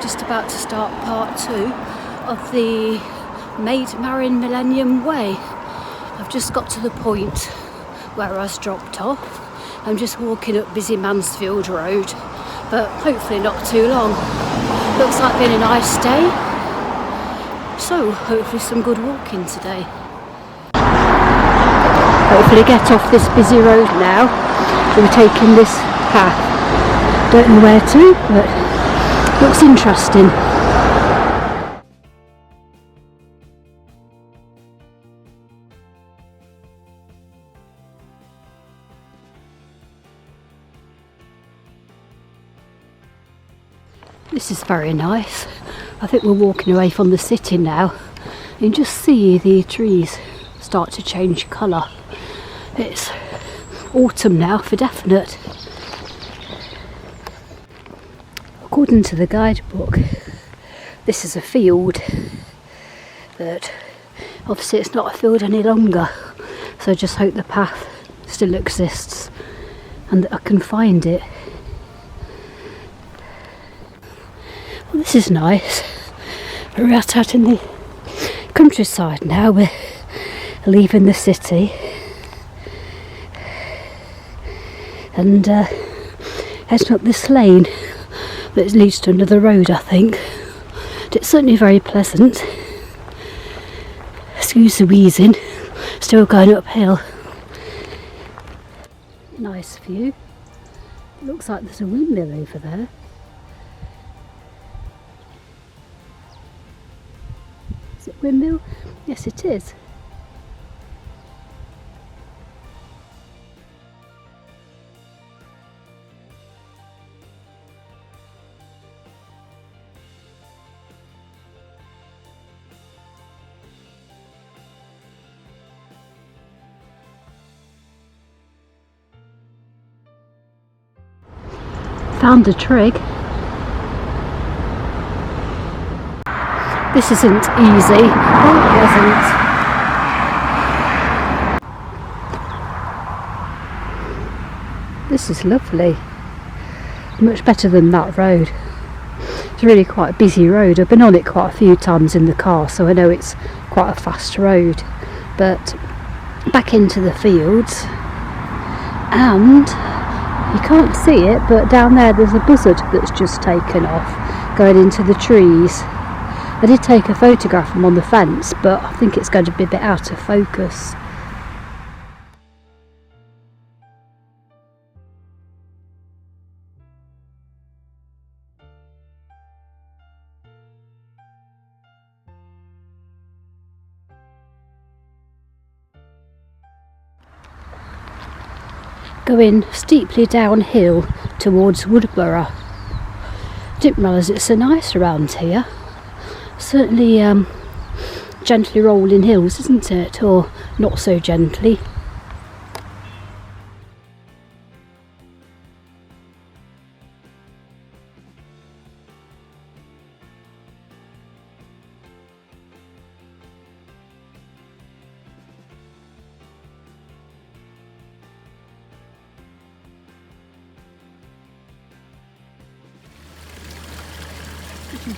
just about to start part 2 of the Maid Marian Millennium Way. I've just got to the point where I was dropped off. I'm just walking up busy Mansfield Road, but hopefully not too long. Looks like being a nice day, so hopefully some good walking today. Hopefully get off this busy road now. We're taking this path. Don't know where to, but looks interesting. This is very nice. I think we're walking away from the city now. You can just see the trees start to change colour. It's autumn now for definite. According to the guidebook, this is a field, but obviously it's not a field any longer, so I just hope the path still exists and that I can find it. Well, this is nice. We're out in the countryside now. We're leaving the city and heading up this lane that leads to another road, I think. It's certainly very pleasant. Excuse the wheezing, still going uphill. Nice view. Looks like there's a windmill over there. Is it windmill? Yes, it is. Found a trig. This isn't easy or pleasant. This is lovely. Much better than that road. It's really quite a busy road. I've been on it quite a few times in the car, so I know it's quite a fast road. But back into the fields, and you can't see it, but down there there's a buzzard that's just taken off, going into the trees. I did take a photograph of him on the fence, but I think it's going to be a bit out of focus. Going steeply downhill towards Woodborough. Didn't realise it's so nice around here. Certainly gently rolling hills, isn't it? Or not so gently.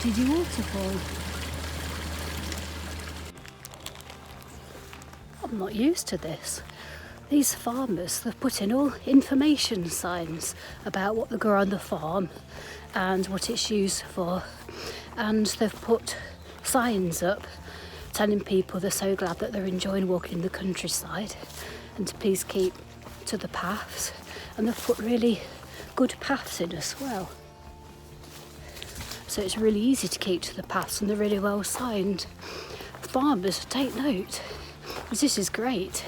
Diddy waterfall. I'm not used to this. These farmers, they've put in all information signs about what they grow on the farm and what it's used for, and they've put signs up telling people they're so glad that they're enjoying walking the countryside and to please keep to the paths, and they've put really good paths in as well. So it's really easy to keep to the paths and they're really well signed. Farmers, take note, because this is great.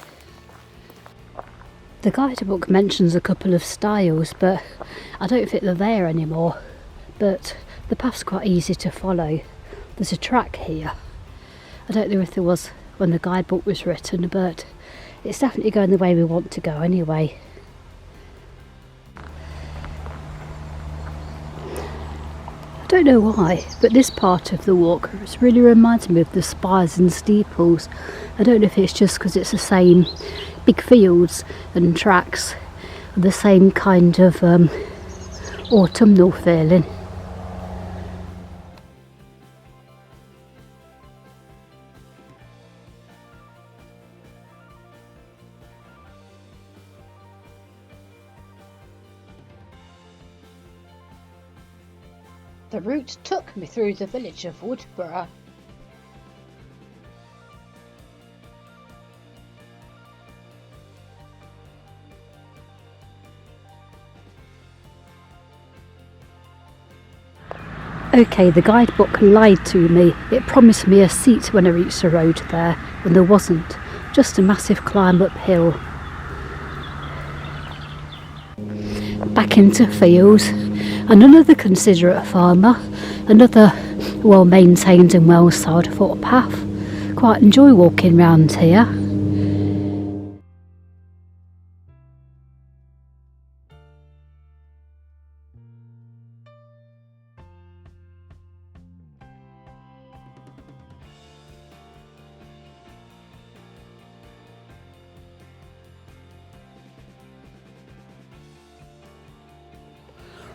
The guidebook mentions a couple of styles, but I don't think they're there anymore. But the path's quite easy to follow. There's a track here. I don't know if there was when the guidebook was written, but it's definitely going the way we want to go anyway. I don't know why, but this part of the walk really reminds me of the spires and steeples. I don't know if it's just because it's the same big fields and tracks, the same kind of autumnal feeling. The route took me through the village of Woodborough. Okay, the guidebook lied to me. It promised me a seat when I reached the road there, when there wasn't. Just a massive climb uphill. Back into fields, and another considerate farmer, another well maintained and well sod footpath. Quite enjoy walking round here.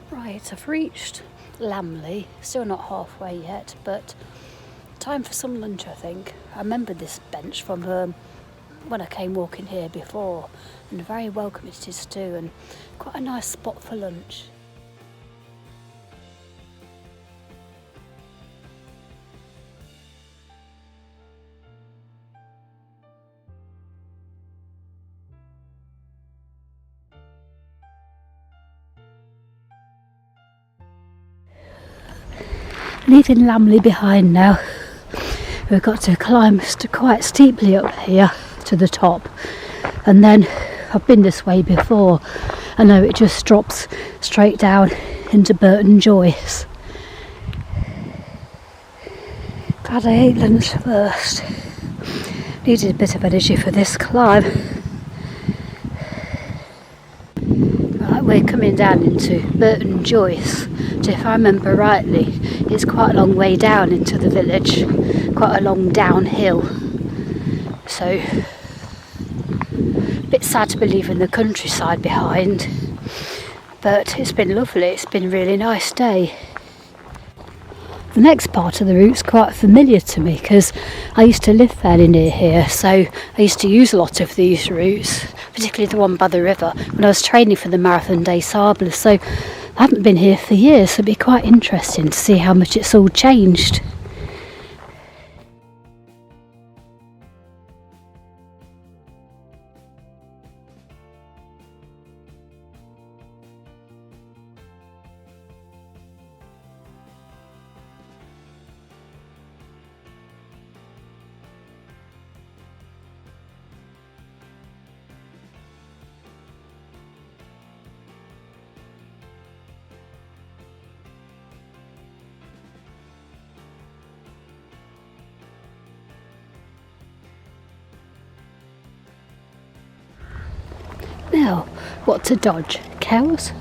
Right, I've reached Lambley, still not halfway yet, but time for some lunch I think. I remember this bench from when I came walking here before, and very welcome it is too, and quite a nice spot for lunch. Leaving Lambley behind now. We've got to climb quite steeply up here to the top, and then I've been this way before. I know it just drops straight down into Burton Joyce. Glad I ate lunch first. Needed a bit of energy for this climb. Right, we're coming down into Burton Joyce, which, if I remember rightly, is quite a long way down into the village, quite a long downhill. So, a bit sad to be leaving the countryside behind, but it's been lovely, it's been a really nice day. The next part of the route's quite familiar to me because I used to live fairly near here, so I used to use a lot of these routes, particularly the one by the river, when I was training for the Marathon des Sables. So I haven't been here for years, so it'd be quite interesting to see how much it's all changed. Now, what to dodge? Cows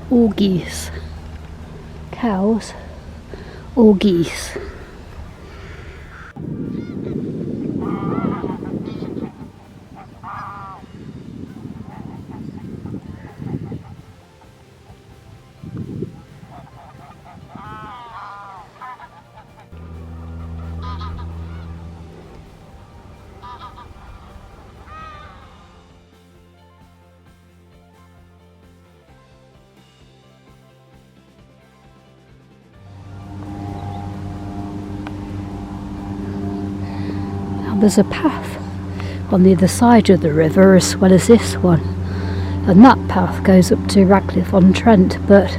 or geese? Cows or geese? There's a path on the other side of the river as well as this one, and that path goes up to Radcliffe on Trent, but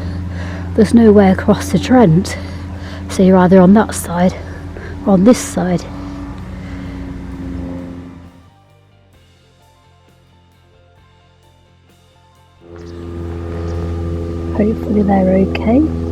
there's no way across the Trent, so you're either on that side or on this side. Hopefully they're okay.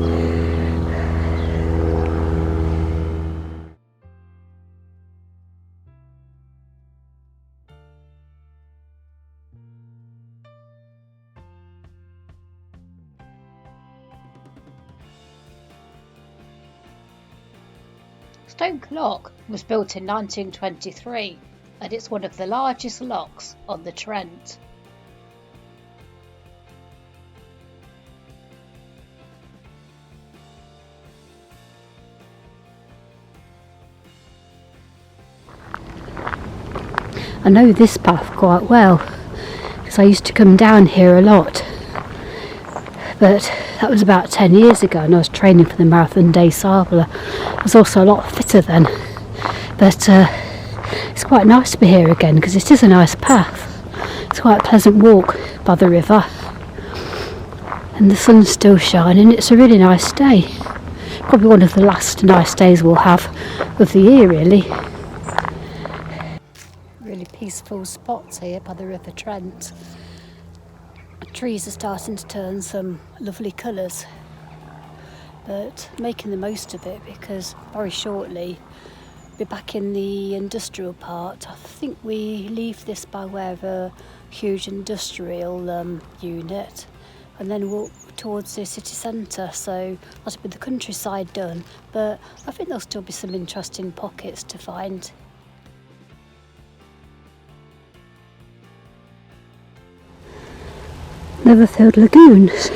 Stoke Lock was built in 1923 and it's one of the largest locks on the Trent. I know this path quite well because I used to come down here a lot but that was about 10 years ago, and I was training for the Marathon des Sables. I was also a lot fitter then, but it's quite nice to be here again because it is a nice path. It's quite a pleasant walk by the river, and the sun's still shining. It's a really nice day, probably one of the last nice days we'll have of the year, really. Really peaceful spots here by the River Trent. The trees are starting to turn some lovely colours, but making the most of it because very shortly we're back in the industrial part. I think we leave this by way of a huge industrial unit and then walk towards the city centre, so that'll be the countryside done, but I think there'll still be some interesting pockets to find. Netherfield Lagoons,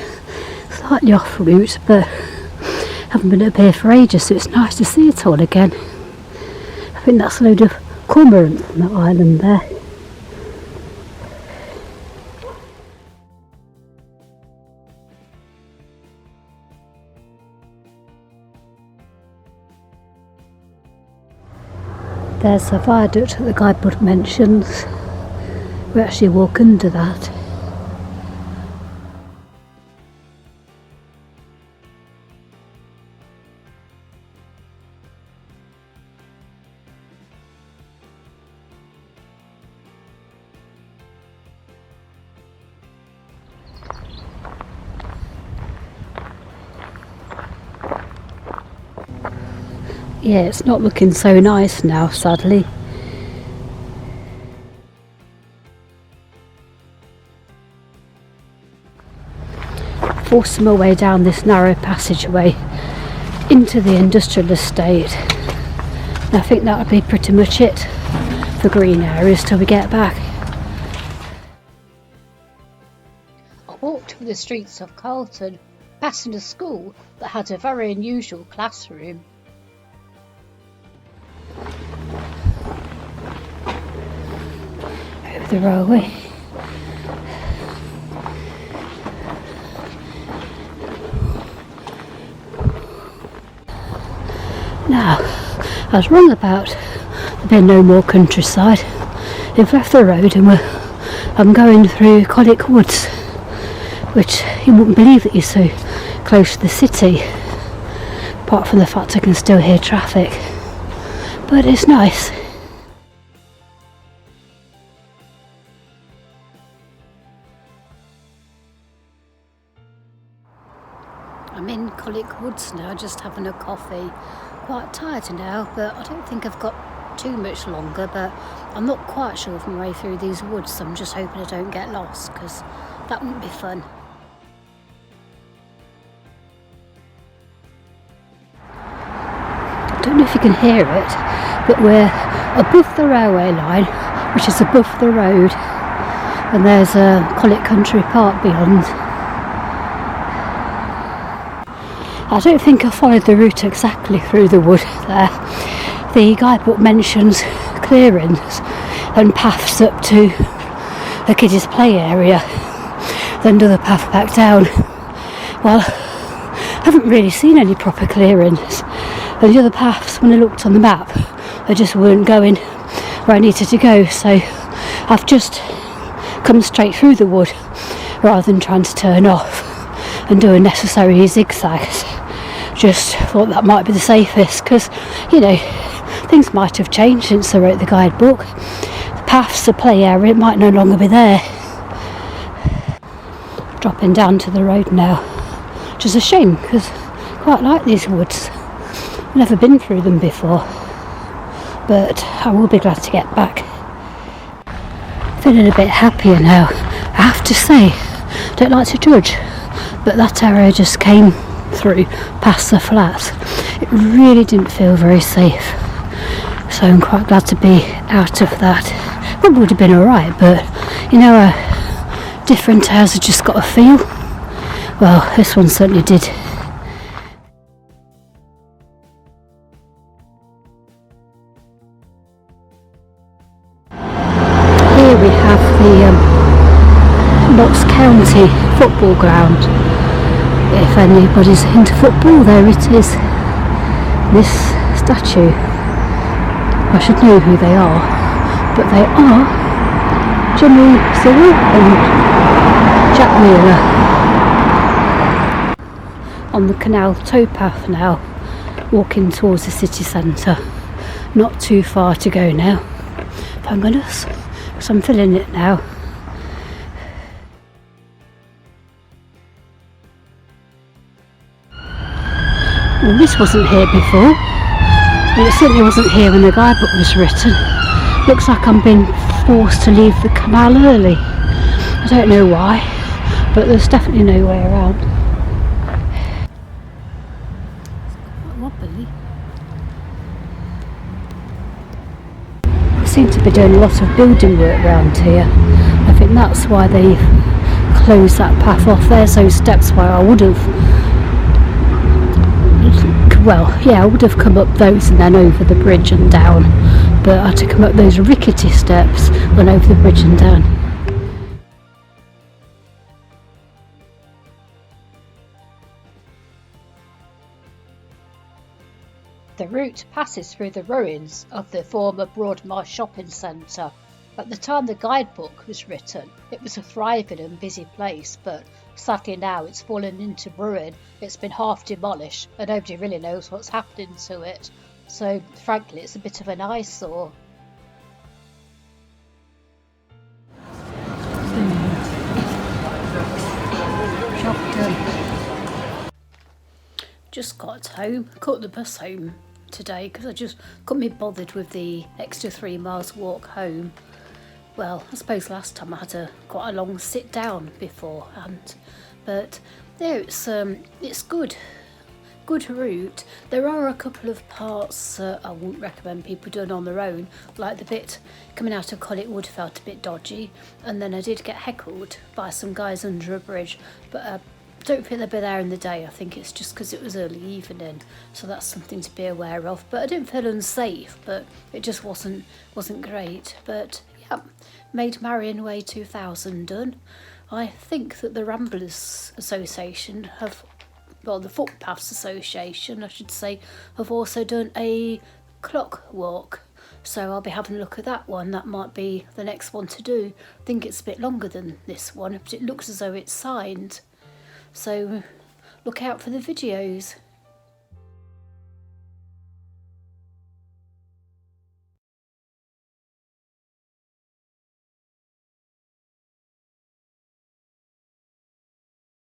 slightly off route, but haven't been up here for ages, so it's nice to see it all again. I think that's a load of cormorant on that island there. There's a viaduct that the guidebook mentions. We actually walk under that. Yeah, it's not looking so nice now, sadly. Forcing my way down this narrow passageway into the industrial estate. And I think that'll be pretty much it for green areas till we get back. I walked through the streets of Carlton, passing a school that had a very unusual classroom. Over the railway. Now, I was wrong about there being no more countryside. We've left the road and I'm going through Colwick Woods, which you wouldn't believe that you're so close to the city, apart from the fact I can still hear traffic. But it's nice. I'm in Colwick Woods now, just having a coffee. Quite tired now, but I don't think I've got too much longer, but I'm not quite sure of my way through these woods, so I'm just hoping I don't get lost, because that wouldn't be fun. I don't know if you can hear it, but we're above the railway line, which is above the road, and there's a Colwick Country Park beyond. I don't think I followed the route exactly through the wood there. The guidebook mentions clearings and paths up to the kiddies' play area, then another path back down. Well, I haven't really seen any proper clearings, and the other paths, when I looked on the map, they just weren't going where I needed to go, so I've just come straight through the wood rather than trying to turn off and do unnecessary zigzags. Just thought that might be the safest, because, you know, things might have changed since I wrote the guidebook. The paths, the play area, it might no longer be there. Dropping down to the road now, which is a shame, because I quite like these woods. I've never been through them before, but I will be glad to get back. Feeling a bit happier now. I have to say, don't like to judge, but that area just came through past the flats. It really didn't feel very safe, so I'm quite glad to be out of that. Probably would have been alright, but you know, different houses just got a feel. Well, this one certainly did. Here we have the Notts County football ground. If anybody's into football, there it is. This statue. I should know who they are, but they are Jimmy Cyril and Jack Wheeler. On the canal towpath now, walking towards the city centre. Not too far to go now, thank goodness, because I'm feeling it now. Well, this wasn't here before, and it certainly wasn't here when the guidebook was written. Looks like I'm being forced to leave the canal early. I don't know why, but there's definitely no way around. It's quite wobbly. They seem to be doing a lot of building work around here. I think that's why they closed that path off. There's those steps where I would have, I would have come up those and then over the bridge and down, but I had to come up those rickety steps and over the bridge and down. The route passes through the ruins of the former Broadmarsh shopping centre. At the time the guidebook was written, it was a thriving and busy place, but sadly now it's fallen into ruin. It's been half demolished and nobody really knows what's happening to it. So frankly, it's a bit of an eyesore. Just got home, caught the bus home today because I just couldn't be bothered with the extra 3 miles walk home. Well, I suppose last time I had quite a long sit down beforehand, but yeah, it's good route. There are a couple of parts I wouldn't recommend people doing on their own, like the bit coming out of Colwick Woods felt a bit dodgy, and then I did get heckled by some guys under a bridge, but I don't think they'll be there in the day. I think it's just because it was early evening, so that's something to be aware of. But I didn't feel unsafe, but it just wasn't great. But yeah, Maid Marian Way 2000 done. I think that the Ramblers Association the Footpaths Association, I should say, have also done a clock walk. So I'll be having a look at that one. That might be the next one to do. I think it's a bit longer than this one, but it looks as though it's signed. So look out for the videos.